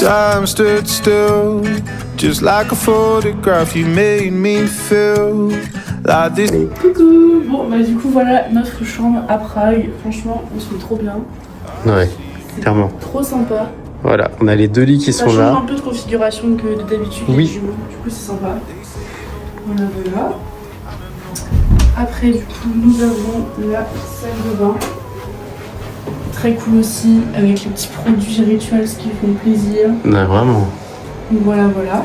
Time stood still, just like a photograph. You made me feel like this. Coucou. Bon bah du coup voilà notre chambre à Prague. Franchement on se met trop bien. Ouais, clairement. Trop sympa. Voilà, on a les deux lits qui Ça sont change là. un peu de configuration que d'habitude. Oui. Les jumeaux. Du coup c'est sympa. Voilà voilà. Après du coup nous avons la salle de bain. Très cool aussi, avec les petits produits rituels qui font plaisir. Ouais, vraiment. Donc voilà, voilà.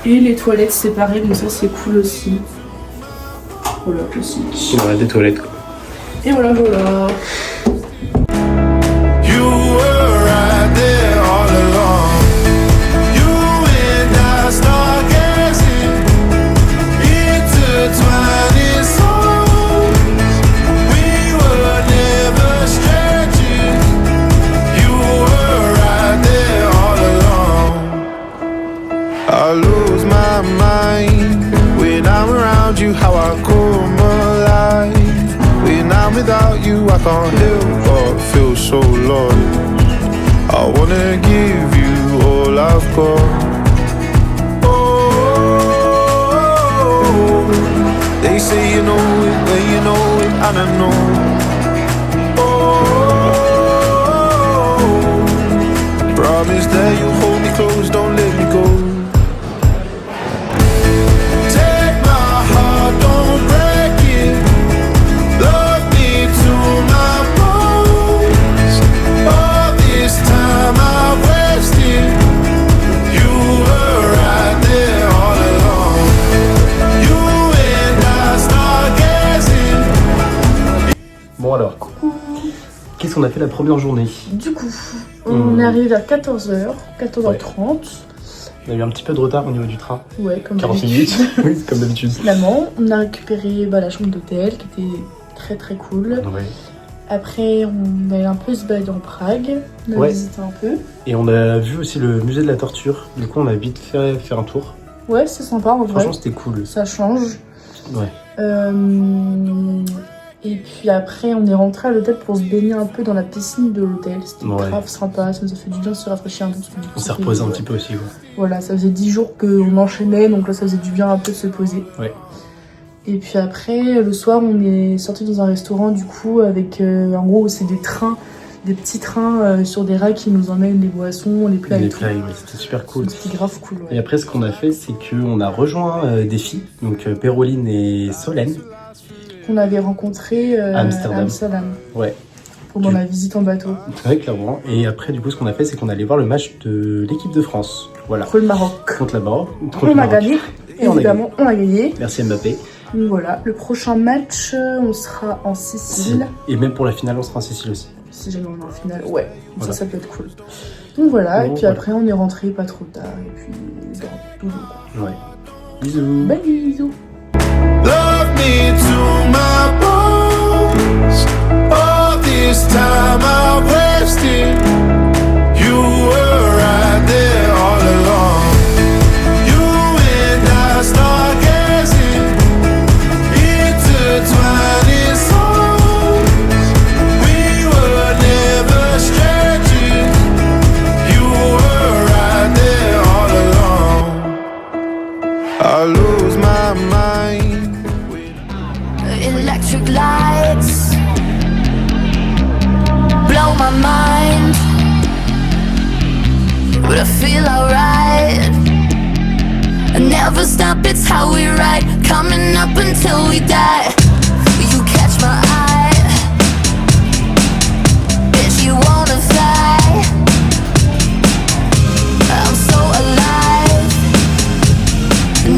Et les toilettes séparées, donc ça c'est cool aussi. Voilà, classique. On a des toilettes quoi. Et voilà, voilà. You were right there all along. You and I stargazing, intertwining souls. We were never strangers. You were right there all along. I lose my mind when I'm around you. How I come alive. When I'm without you, I can't help but feel so lost. I wanna give you all I've got. Oh, they say you know it, then you know it, and I know. Oh, promise that you'll hold me close, don't let me go. Take my heart, don't break it. Love me to my bones. All this time I wasted. You were right there all along. You and I stargazing. Bon alors, qu'est-ce qu'on a fait la première journée? Du coup, on est arrivé vers 14h, 14h30. On a eu un petit peu de retard au niveau du train. Ouais, comme 40 d'habitude. minutes. Oui, comme d'habitude. Finalement, on a récupéré la chambre d'hôtel qui était très très cool. Ouais. Après, on est un peu se balader en Prague, on a Ouais. visité un peu. Et on a vu aussi le musée de la torture. Du coup, on a vite fait faire un tour. Ouais, c'est sympa en vrai. Franchement, c'était cool. Ça change. Ouais. Et puis après, on est rentré à l'hôtel pour se baigner un peu dans la piscine de l'hôtel. C'était Ouais. grave sympa, ça nous a fait du bien de se rafraîchir un peu. On s'est reposé un petit peu aussi. Ouais. Voilà, ça faisait 10 jours qu'on enchaînait, donc là ça faisait du bien un peu de se poser. Ouais. Et puis après, le soir, on est sorti dans un restaurant du coup avec, en gros, c'est des trains, des petits trains sur des rails qui nous emmènent les boissons, les plats Les et tout. plats, ouais, c'était super cool. Donc, c'était grave cool. Et Ouais. après, ce qu'on a fait, c'est qu'on a rejoint des filles, donc Péroline et Solène. On avait rencontré À à Amsterdam. Ouais. pendant la visite en bateau. Ouais, clairement. Et après, du coup, ce qu'on a fait, c'est qu'on allait voir le match de l'équipe de France. Voilà. Contre le Maroc. Contre la Maroc. On a gagné, Et on a évidemment, on a gagné. Merci Mbappé. Donc voilà, le prochain match, on sera en Sicile. Et même pour la finale, on sera en Sicile aussi. Si jamais on est en finale, ouais, Voilà. ça peut être cool. Donc voilà, Bon, et puis voilà. après on est rentré pas trop tard, et puis dans toujours. Ouais. Bisous. Bye bisous. Love me to my bones. All this time I wasted. You were right there all along. You and I stargazing, intertwining souls. We were never strangers. You were right there all along. I lose my mind. Electric lights blow my mind, but I feel alright. I never stop, it's how we ride, coming up until we die. You catch my eye, bitch, you wanna fly. I'm so alive.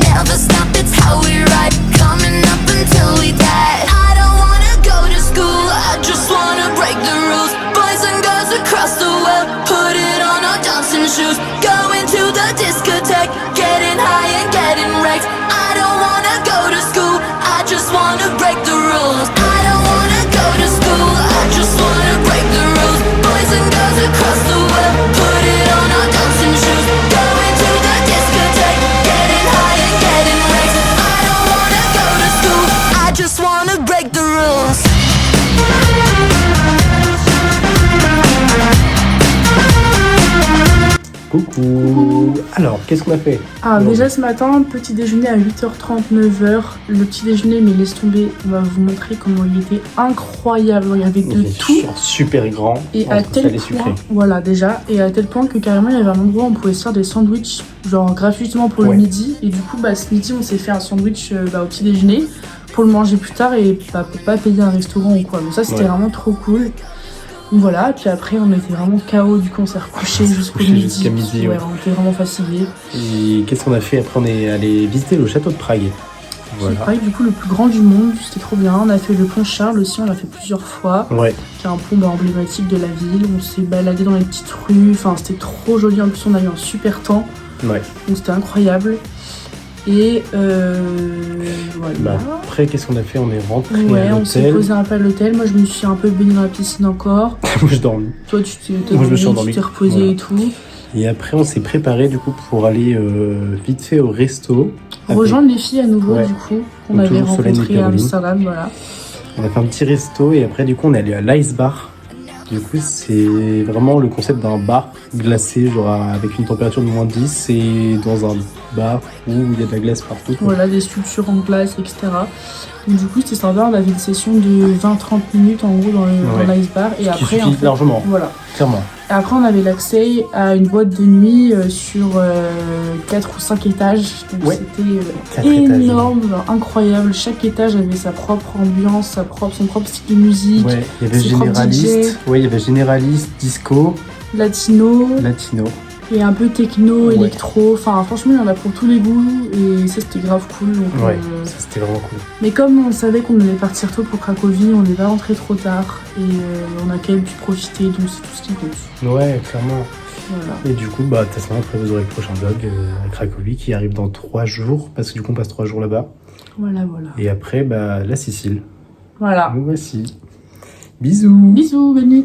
Never stop, it's how we ride, coming up until we die. I don't wanna go to school, I just wanna break the rules. Boys and girls across the world, put it on our dancing shoes. Going to the discotheque, getting high and getting wrecked. I don't wanna go to school, I just wanna break the rules. I don't wanna go to school, I just wanna break the rules. Boys and girls across the world, put it on our dancing shoes. Going to the discotheque, getting high and getting wrecked. I don't wanna go to school, I just wanna break the rules. Coucou. Alors, qu'est-ce qu'on a fait? Ah, Non. déjà ce matin, petit déjeuner à 8h30, 9h. Le petit déjeuner, mais laisse tomber, on va vous montrer comment il était incroyable. Il y avait de tout. Super grand. Et à entre tel salé et point, sucré. voilà déjà, et à tel point que carrément il y avait un endroit où on pouvait se faire des sandwichs, genre gratuitement pour Ouais. le midi. Et du coup, ce midi, on s'est fait un sandwich au petit déjeuner pour le manger plus tard et pour pas payer un restaurant ou quoi. Donc ça, c'était Ouais. vraiment trop cool. Donc voilà, et puis après, on était vraiment KO, du coup, on s'est recouché jusqu'au couché midi. jusqu'à midi, ouais. On était vraiment fatigués. Et qu'est-ce qu'on a fait? Après, on est allé visiter le château de Prague. C'est pareil, du coup, le plus grand du monde, c'était trop bien. On a fait le pont Charles aussi, on l'a fait plusieurs fois. Ouais. Qui est un pont emblématique de la ville. On s'est baladé dans les petites rues, enfin, c'était trop joli. En plus, on a eu un super temps, Ouais. donc c'était incroyable. Et voilà. Bah, après, qu'est-ce qu'on a fait? On est rentré Ouais, à on s'est l'hôtel. posé un peu à l'hôtel. Moi, je me suis un peu baignée dans la piscine encore. Moi, je dormis. Toi, t'es Moi, je me suis baigné, endormi. tu t'es reposé Voilà. et tout. Et après, on s'est préparé du coup pour aller vite fait au resto. Avec- Rejoindre les filles à nouveau, Ouais. du coup, qu'on Donc, avait toujours Solène et rencontrées à Caroline. Amsterdam, voilà. On a fait un petit resto et après, du coup, on est allé à l'Ice Bar. Du coup, c'est vraiment le concept d'un bar glacé, genre avec une température de -10 et dans un bar où il y a de la glace partout. quoi. Voilà, des sculptures en glace, etc. Donc du coup, c'était sympa, on avait une session de 20-30 minutes en gros dans Ouais. l'ice bar. Et Qui après, suffit largement, voilà. clairement. Et après, on avait l'accès à une boîte de nuit sur 4 ou 5 étages. Donc Ouais. c'était 4 étages. énorme, genre, incroyable. Chaque étage avait sa propre ambiance, son propre style de musique. Ouais, il y avait ses propres généraliste. Ouais, il y avait généraliste, disco, Latino latino. et un peu techno, Ouais. électro. Enfin, franchement, il y en a pour tous les goûts. Et ça, c'était grave cool. Donc, Ouais, ça c'était vraiment cool. Mais comme on savait qu'on allait partir tôt pour Cracovie, on n'est pas rentré trop tard et on a quand même pu profiter, donc c'est tout ce qui compte. Ouais, clairement. Voilà. Et du coup, bah, de toute façon, après vous aurez le prochain vlog à Cracovie qui arrive dans 3 jours, parce que du coup on passe 3 jours là-bas. Voilà, voilà. Et après, bah, la Sicile. Voilà. Nous voici. Bisous. Bisous, bonne nuit.